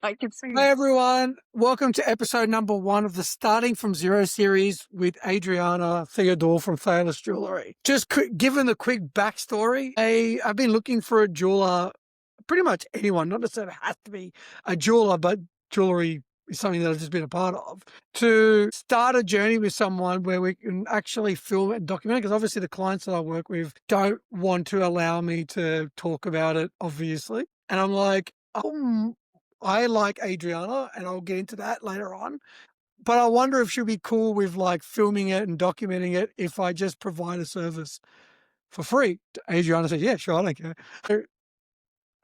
I can see. Hi everyone, welcome to episode number 1 of the Starting From Zero series with Adriana Theodore from Thelis Jewellery. Just given the quick backstory, I've been looking for a jeweler, pretty much anyone, not necessarily has to be a jeweler, but jewellery is something that I've just been a part of, to start a journey with someone where we can actually film and document it, because obviously the clients that I work with don't want to allow me to talk about it, obviously. And I'm like, I like Adriana, and I'll get into that later on. But I wonder if she'll be cool with like filming it and documenting it if I just provide a service for free. Adriana said, yeah, sure, I don't care. So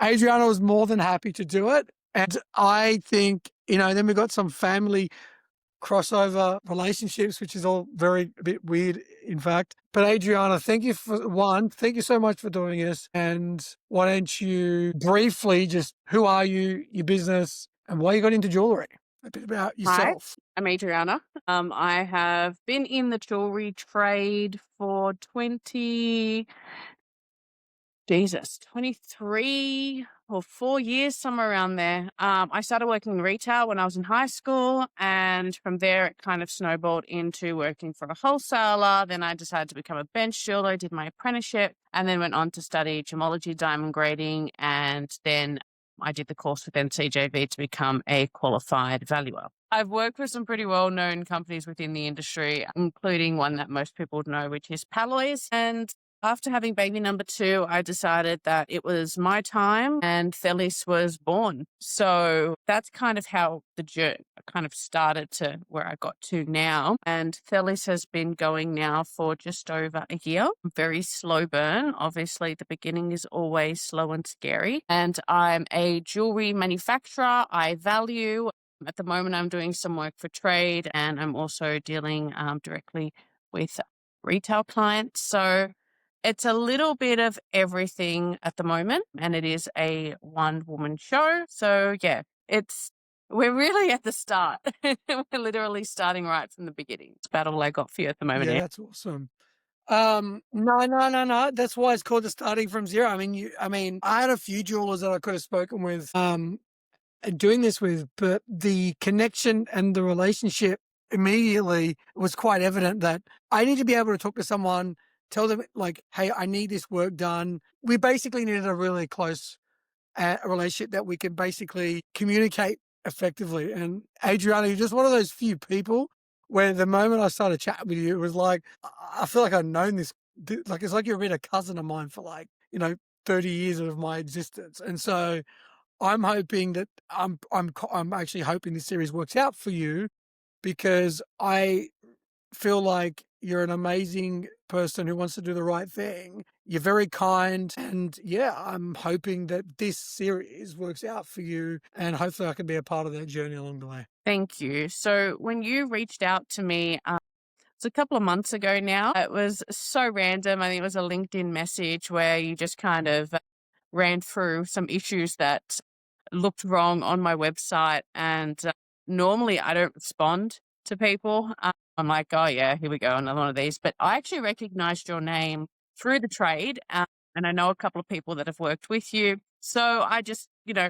Adriana was more than happy to do it. And I think, then we got some family crossover relationships, which is all a bit weird, in fact. But Adriana, thank you so much for doing this. And why don't you briefly just, who are you, your business, and why you got into jewellery? A bit about yourself. Hi, I'm Adriana. I have been in the jewelry trade for 23 or 4 years, somewhere around there. I started working in retail when I was in high school, and from there it kind of snowballed into working for a wholesaler. Then I decided to become a bench jeweler, did my apprenticeship, and then went on to study gemology, diamond grading, and then I did the course with NCJV to become a qualified valuer. I've worked with some pretty well-known companies within the industry, including one that most people would know, which is Palois. And after having baby number 2, I decided that it was my time and Thelis was born. So that's kind of how the journey kind of started to where I got to now. And Thelis has been going now for just over a year. Very slow burn. Obviously, the beginning is always slow and scary. And I'm a jewelry manufacturer. I value. At the moment, I'm doing some work for trade, and I'm also dealing directly with retail clients. So it's a little bit of everything at the moment, and it is a one-woman show. So yeah, we're really at the start. We're literally starting right from the beginning. It's about all I got for you at the moment. Yeah, that's awesome. No. That's why it's called the Starting From Zero. I mean, I had a few jewelers that I could have spoken with, doing this with, but the connection and the relationship immediately was quite evident that I need to be able to talk to someone, tell them like, hey, I need this work done. We basically needed a really close relationship that we could basically communicate effectively. And Adriana, you're just one of those few people where the moment I started chatting with you, it was like, I feel like I've known this, like, it's like you've been a cousin of mine for like, 30 years of my existence. And so I'm hoping that I'm actually hoping this series works out for you, because I feel like you're an amazing person who wants to do the right thing. You're very kind, and yeah, I'm hoping that this series works out for you, and hopefully I can be a part of that journey along the way. Thank you. So when you reached out to me, it's a couple of months ago now. It was so random. I think it was a LinkedIn message where you just kind of ran through some issues that looked wrong on my website. And normally I don't respond to people. I'm like, oh yeah, here we go, another one of these. But I actually recognized your name through the trade. And I know a couple of people that have worked with you. So I just,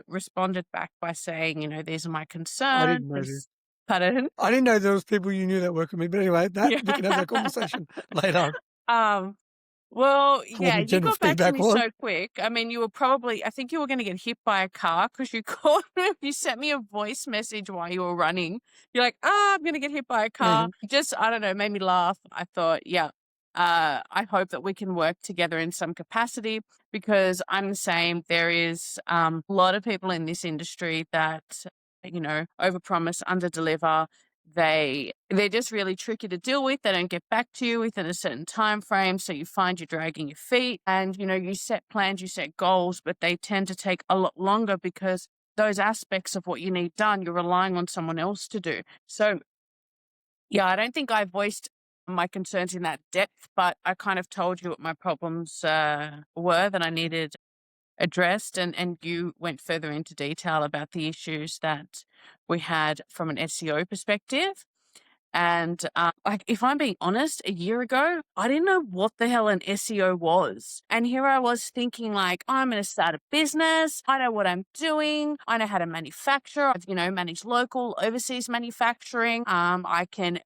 responded back by saying, these are my I concerns. didn't know this. Pardon? I didn't know there was people you knew that work with me, but anyway, we can have that conversation later. Well, What yeah, the you general got back to feedback me was. so quick. I mean, I think you were going to get hit by a car because you called me. You sent me a voice message while you were running. You're like, I'm going to get hit by a car. Just, I don't know, made me laugh. I thought, yeah, I hope that we can work together in some capacity, because I'm the same. There is a lot of people in this industry that, overpromise, underdeliver. They're just really tricky to deal with. They don't get back to you within a certain time frame, so you find you're dragging your feet. And you set plans, you set goals, but they tend to take a lot longer because those aspects of what you need done, you're relying on someone else to do. So yeah, I don't think I voiced my concerns in that depth, but I kind of told you what my problems were that I needed addressed, and you went further into detail about the issues that we had from an SEO perspective. And like, if I'm being honest, a year ago, I didn't know what the hell an SEO was. And here I was thinking like, I'm going to start a business. I know what I'm doing. I know how to manufacture. I've, managed local, overseas manufacturing. I can,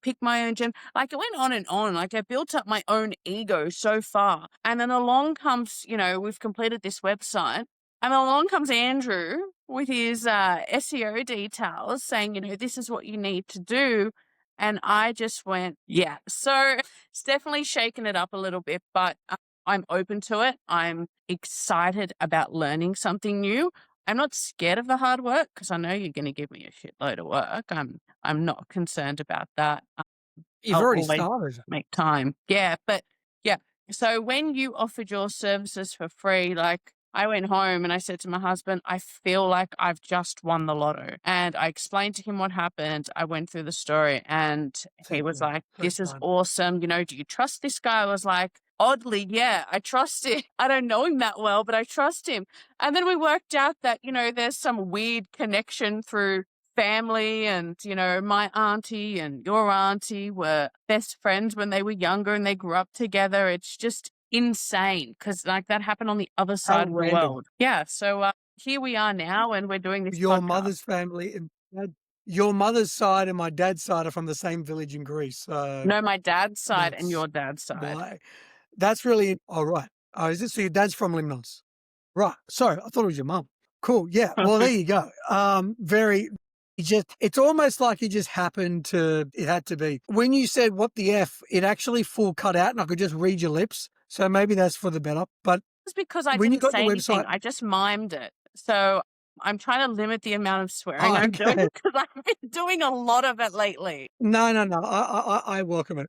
pick my own gem. Like, it went on and on. Like, I built up my own ego so far. And then along comes, we've completed this website. And along comes Andrew with his SEO details saying, this is what you need to do. And I just went, yeah. So it's definitely shaken it up a little bit, but I'm open to it. I'm excited about learning something new. I'm not scared of the hard work because I know you're going to give me a shitload of work. I'm not concerned about that. You've I'll already always started. make time. Yeah, but yeah. So when you offered your services for free, like, I went home and I said to my husband, I feel like I've just won the lotto. And I explained to him what happened. I went through the story and he was Yeah, like, so this is fun. awesome. Do you trust this guy? I was like, oddly, yeah, I trust him. I don't know him that well, but I trust him. And then we worked out that, there's some weird connection through family, and my auntie and your auntie were best friends when they were younger and they grew up together. It's just insane because like that happened on the other How side of the random. world. Yeah, so here we are now and we're doing this Your podcast. mother's family and your mother's side and my dad's side are from the same village in Greece. So No, my dad's side and that's your dad's side. why. That's really all right. Oh, is it so your dad's from Limnos? Right. Sorry, I thought it was your mum. Cool. Yeah. Well, there you go. Very. It's almost like it just happened to. It had to be. When you said "what the f," it actually full cut out, and I could just read your lips. So maybe that's for the better. But It's because I when you didn't got the say anything. website, I just mimed it. So I'm trying to limit the amount of swearing oh, I'm doing okay. because I've been doing a lot of it lately. No, no, no. I welcome it.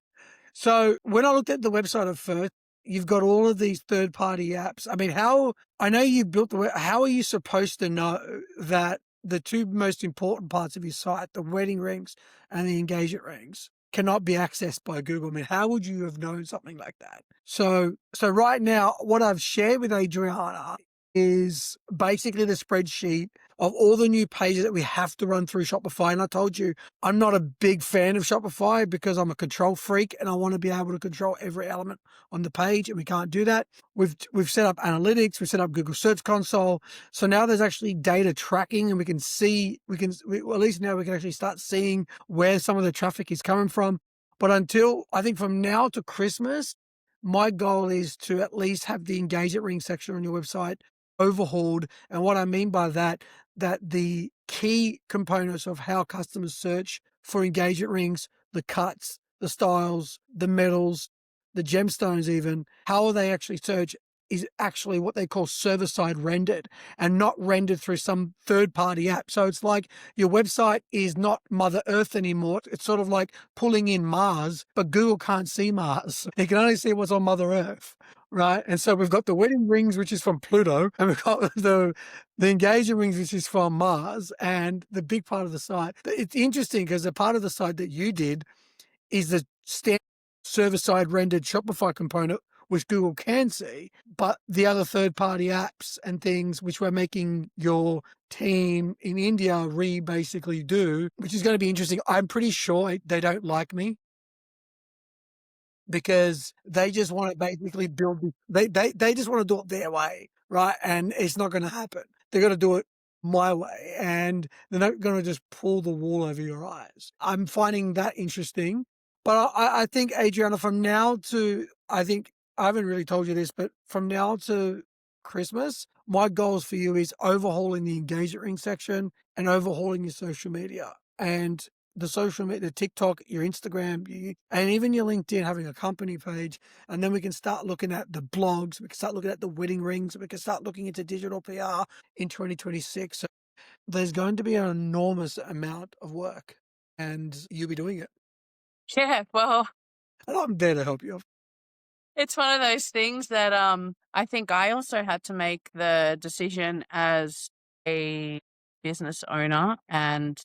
So when I looked at the website at first, you've got all of these third-party apps. I mean, I know you built how are you supposed to know that the two most important parts of your site, the wedding rings and the engagement rings, cannot be accessed by Google? I mean, how would you have known something like that? So right now, what I've shared with Adriana is basically the spreadsheet of all the new pages that we have to run through Shopify. And I told you, I'm not a big fan of Shopify because I'm a control freak and I want to be able to control every element on the page, and we can't do that. We've set up analytics, we've set up Google Search Console. So now there's actually data tracking, and we can see, at least now we can actually start seeing where some of the traffic is coming from. But until, I think from now to Christmas, my goal is to at least have the engagement ring section on your website overhauled. And what I mean by that the key components of how customers search for engagement rings, the cuts, the styles, the metals, the gemstones even, how they actually search is actually what they call server-side rendered and not rendered through some third-party app. So it's like your website is not Mother Earth anymore. It's sort of like pulling in Mars, but Google can't see Mars. It can only see what's on Mother Earth. Right. And so we've got the wedding rings, which is from Pluto, and we've got the engagement rings, which is from Mars, and the big part of the site. It's interesting because the part of the site that you did is the standard server-side rendered Shopify component, which Google can see, but the other third-party apps and things which we're making your team in India basically do, which is going to be interesting. I'm pretty sure they don't like me, because they just want to basically build. They just want to do it their way, right? And it's not going to happen. They're going to do it my way, and they're not going to just pull the wool over your eyes. I'm finding that interesting, but I think, Adriana, from now to, I think I haven't really told you this, but from now to Christmas, my goals for you is overhauling the engagement ring section and overhauling your social media. And the social media, the TikTok, your Instagram, and even your LinkedIn, having a company page. And then we can start looking at the blogs. We can start looking at the wedding rings. We can start looking into digital PR in 2026. So there's going to be an enormous amount of work, and you'll be doing it. Yeah, well, And I'm there to help you. it's one of those things that I think I also had to make the decision as a business owner and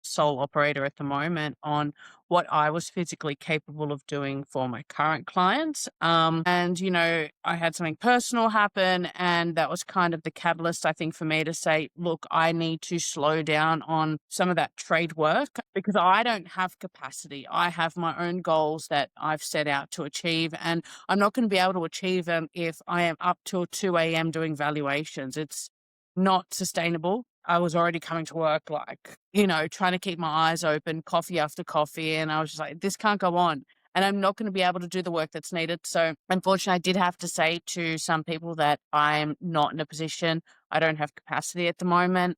sole operator at the moment on what I was physically capable of doing for my current clients. And, you know, I had something personal happen, and that was kind of the catalyst, I think, for me to say, look, I need to slow down on some of that trade work because I don't have capacity. I have my own goals that I've set out to achieve, and I'm not going to be able to achieve them if I am up till 2 a.m. doing valuations. It's not sustainable. I was already coming to work, like, you know, trying to keep my eyes open, coffee after coffee. And I was just like, this can't go on. And I'm not going to be able to do the work that's needed. So unfortunately, I did have to say to some people that I'm not in a position. I don't have capacity at the moment.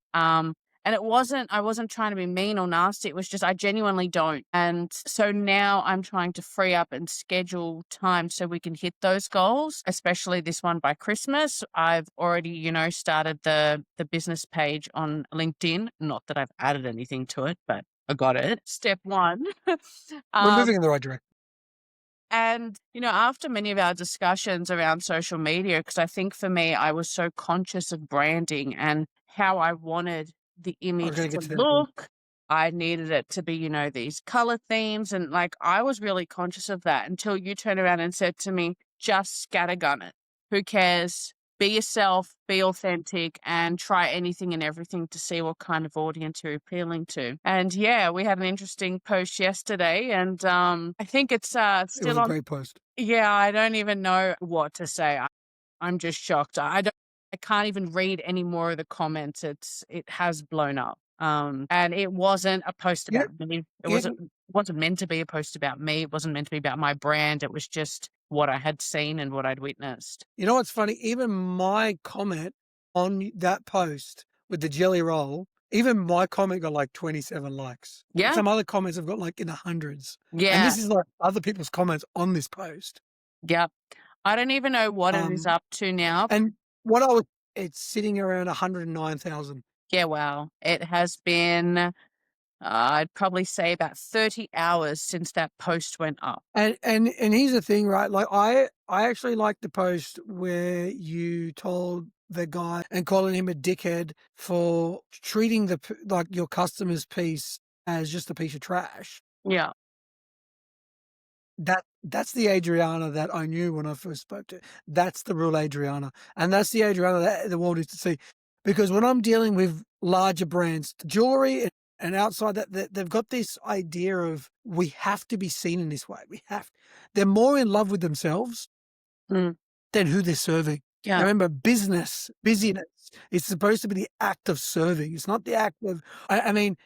And I wasn't trying to be mean or nasty. It was just, I genuinely don't. And so now I'm trying to free up and schedule time so we can hit those goals, especially this one by Christmas. I've already, you know, started the business page on LinkedIn. Not that I've added anything to it, but I got it. Step one. We're um, moving in the right direction. and, you know, after many of our discussions around social media, because I think for me, I was so conscious of branding and how I wanted the I was image going to to get to that. look. I needed it to be, you know, these color themes. And like, I was really conscious of that until you turned around and said to me, just scattergun it. Who cares? Be yourself, be authentic, and try anything and everything to see what kind of audience you're appealing to. And yeah, we had an interesting post yesterday, and I think it's It was still a on. great post. Yeah, I don't even know what to say. I'm just shocked. I can't even read any more of the comments. It has blown up. And it wasn't a post You know, about me. It you, wasn't meant to be a post about me. It wasn't meant to be about my brand. It was just what I had seen and what I'd witnessed. you know what's funny? Even my comment on that post with the jelly roll, even my comment got like 27 likes. Yeah. Some other comments have got like in the hundreds. And Yeah. this is like other people's comments on this post. Yep. I don't even know what it is up to now. And it's sitting around 109,000. Yeah, wow. It has been, I'd probably say about 30 hours since that post went up. And here's the thing, right? Like I actually like the post where you told the guy and calling him a dickhead for treating like your customer's piece as just a piece of trash. Yeah. That's the Adriana that I knew when I first spoke to. That's the real Adriana, and that's the Adriana that the world needs to see. Because when I'm dealing with larger brands, jewelry and outside that, they've got this idea of we have to be seen in this way. They're more in love with themselves Mm. than who they're serving. Yeah. Now remember, busyness is supposed to be the act of serving. It's not the act of. I mean,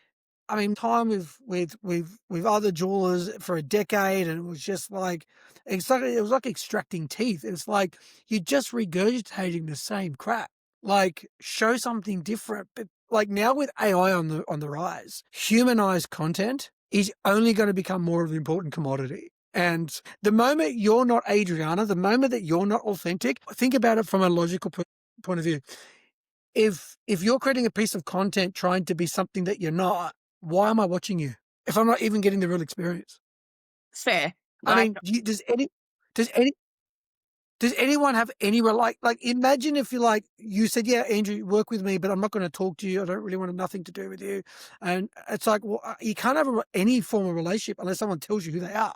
time with other jewelers for a decade, and it was just like it was like extracting teeth. It's like you're just regurgitating the same crap. Like show something different. But like now with AI on the rise, humanized content is only going to become more of an important commodity. And the moment you're not Adriana, the moment that you're not authentic, think about it from a logical point of view. If you're creating a piece of content trying to be something that you're not, why am I watching you if I'm not even getting the real experience? Fair. I Like, mean, does anyone have any like imagine if you said, yeah, Andrew, work with me, but I'm not going to talk to you. I don't really want nothing to do with you. And it's like, well, you can't have any form of relationship unless someone tells you who they are.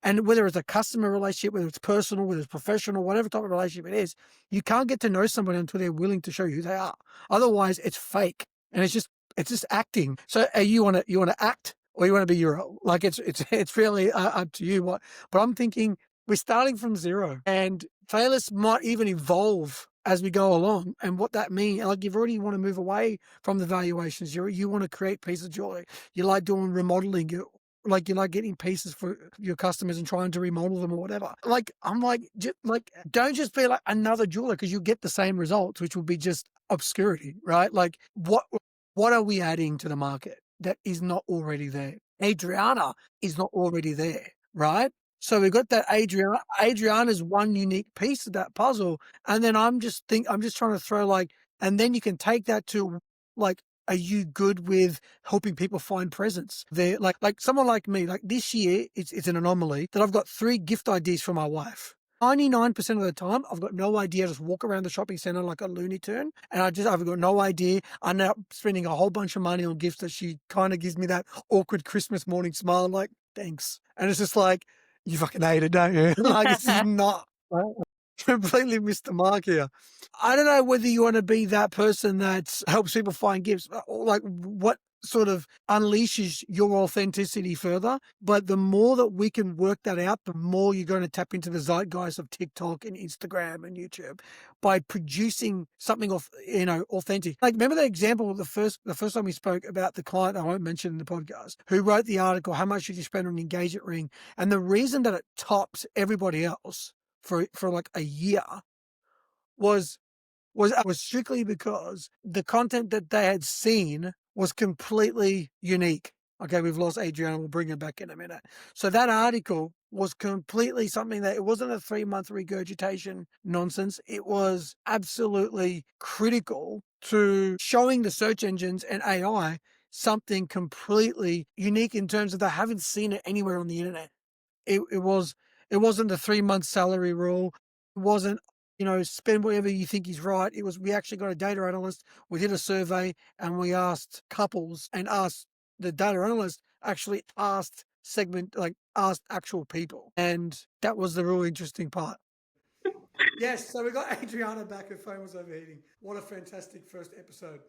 And whether it's a customer relationship, whether it's personal, whether it's professional, whatever type of relationship it is, you can't get to know somebody until they're willing to show you who they are. Otherwise it's fake and it's just acting. So you want to act or you want to be your own? Like it's really up to you. But I'm thinking we're starting from zero, and Thelis might even evolve as we go along. And what that means, like you've already want to move away from the valuations. You want to create pieces of jewelry. You like doing remodeling. You like getting pieces for your customers and trying to remodel them or whatever. Like I'm like, don't just be like another jeweler because you'll get the same results, which will be just obscurity, right? Like what are we adding to the market that is not already there? Adriana is not already there, right? So we've got that Adriana's one unique piece of that puzzle. And then I'm just trying to throw and then you can take that to are you good with helping people find presents? They're like someone like me, like this year, it's an anomaly that I've got 3 gift ideas for my wife. 99% of the time, I've got no idea. I just walk around the shopping center like a Looney Tune, and I've got no idea. I end up spending a whole bunch of money on gifts that she kind of gives me that awkward Christmas morning smile, like, thanks. And it's just like, you fucking hate it, don't you? Like, it's just not. Completely missed the mark here. I don't know whether you want to be that person that helps people find gifts, or like what sort of unleashes your authenticity further. But the more that we can work that out, the more you're going to tap into the zeitgeist of TikTok and Instagram and YouTube by producing something authentic. Like, remember the example the first time we spoke about the client I won't mention in the podcast, who wrote the article, how much should you spend on an engagement ring? And the reason that it tops everybody else for like a year was strictly because the content that they had seen was completely unique. Okay, we've lost Adriana. We'll bring her back in a minute. So that article was completely something that it wasn't a 3-month regurgitation nonsense. It was absolutely critical to showing the search engines and AI something completely unique in terms of they haven't seen it anywhere on the internet. It wasn't the 3-month salary rule. It wasn't, spend whatever you think is right. It was, we actually got a data analyst. We did a survey and we asked couples, and the data analyst actually asked actual people. And that was the real interesting part. Yes, so we got Adriana back. Her phone was overheating. What a fantastic first episode.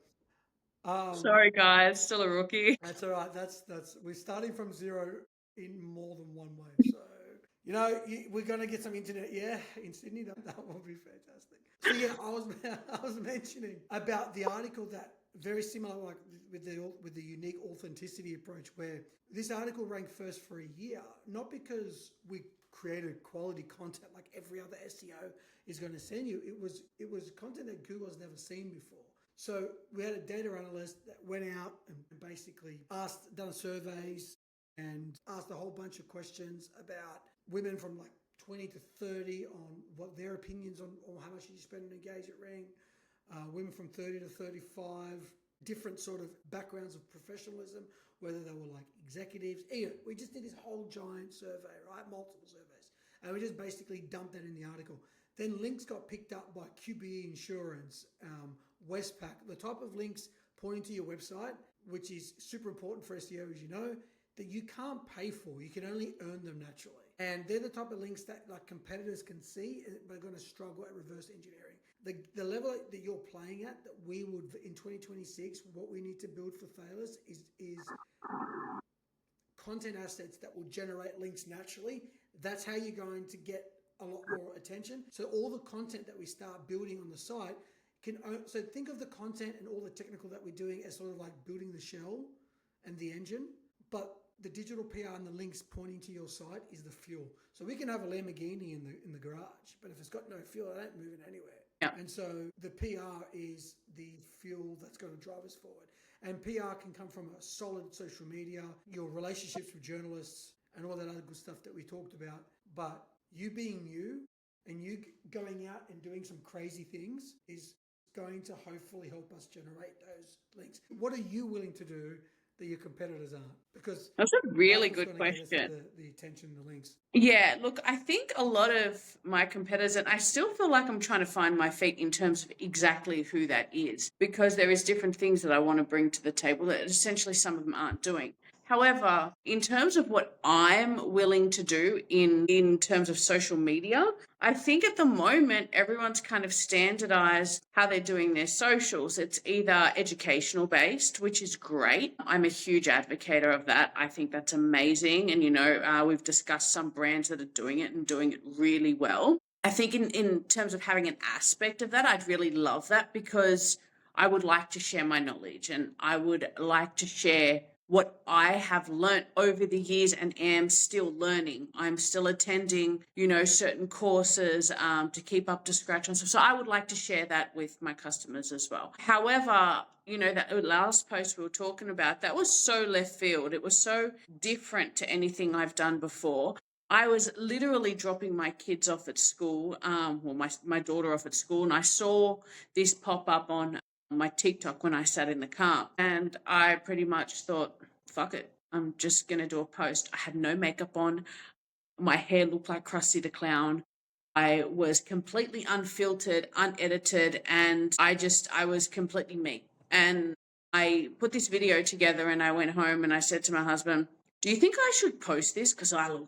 Sorry, guys, still a rookie. That's all right. We're starting from zero in more than one way. So, we're going to get some internet, in Sydney. That will be fantastic. So, I was mentioning about the article that very similar, like with the unique authenticity approach, where this article ranked first for a year, not because we created quality content like every other SEO is going to send you. It was content that Google has never seen before. So we had a data analyst that went out and basically done surveys and asked a whole bunch of questions about women from like 20 to 30 on what their opinions on how much you spend on an engagement ring, women from 30 to 35, different sort of backgrounds of professionalism, whether they were like executives. Anyway, we just did this whole giant survey, right? Multiple surveys. And we just basically dumped that in the article. Then links got picked up by QBE Insurance, Westpac, the type of links pointing to your website, which is super important for SEO, as you know, that you can't pay for. You can only earn them naturally. And they're the type of links that like competitors can see, but are going to struggle at reverse engineering. The level that you're playing at, that we would, in 2026, what we need to build for Thelis is content assets that will generate links naturally. That's how you're going to get a lot more attention. So all the content that we start building on the site so think of the content and all the technical that we're doing as sort of like building the shell and the engine, but the digital PR and the links pointing to your site is the fuel. So we can have a Lamborghini in the garage, but if it's got no fuel, it ain't moving anywhere. Yeah. And so the PR is the fuel that's going to drive us forward. And PR can come from a solid social media, your relationships with journalists, and all that other good stuff that we talked about. But you being you and you going out and doing some crazy things is going to hopefully help us generate those links. What are you willing to do that your competitors aren't? Because that's a really good question. The attention, the links. Yeah, look, I think a lot of my competitors, and I still feel like I'm trying to find my feet in terms of exactly who that is, because there is different things that I want to bring to the table that essentially some of them aren't doing. However, in terms of what I'm willing to do in terms of social media, I think at the moment, everyone's kind of standardized how they're doing their socials. It's either educational based, which is great. I'm a huge advocate of that. I think that's amazing. And, we've discussed some brands that are doing it and doing it really well. I think in terms of having an aspect of that, I'd really love that, because I would like to share my knowledge and I would like to share what I have learnt over the years and am still learning. I'm still attending, certain courses to keep up to scratch on stuff. So I would like to share that with my customers as well. However, that last post we were talking about, that was so left field. It was so different to anything I've done before. I was literally dropping my kids off at school, my daughter off at school, and I saw this pop up on my TikTok when I sat in the car, and I pretty much thought, fuck it, I'm just going to do a post. I had no makeup on. My hair looked like Krusty the Clown. I was completely unfiltered, unedited, and I was completely me. And I put this video together and I went home and I said to my husband, do you think I should post this? Because I look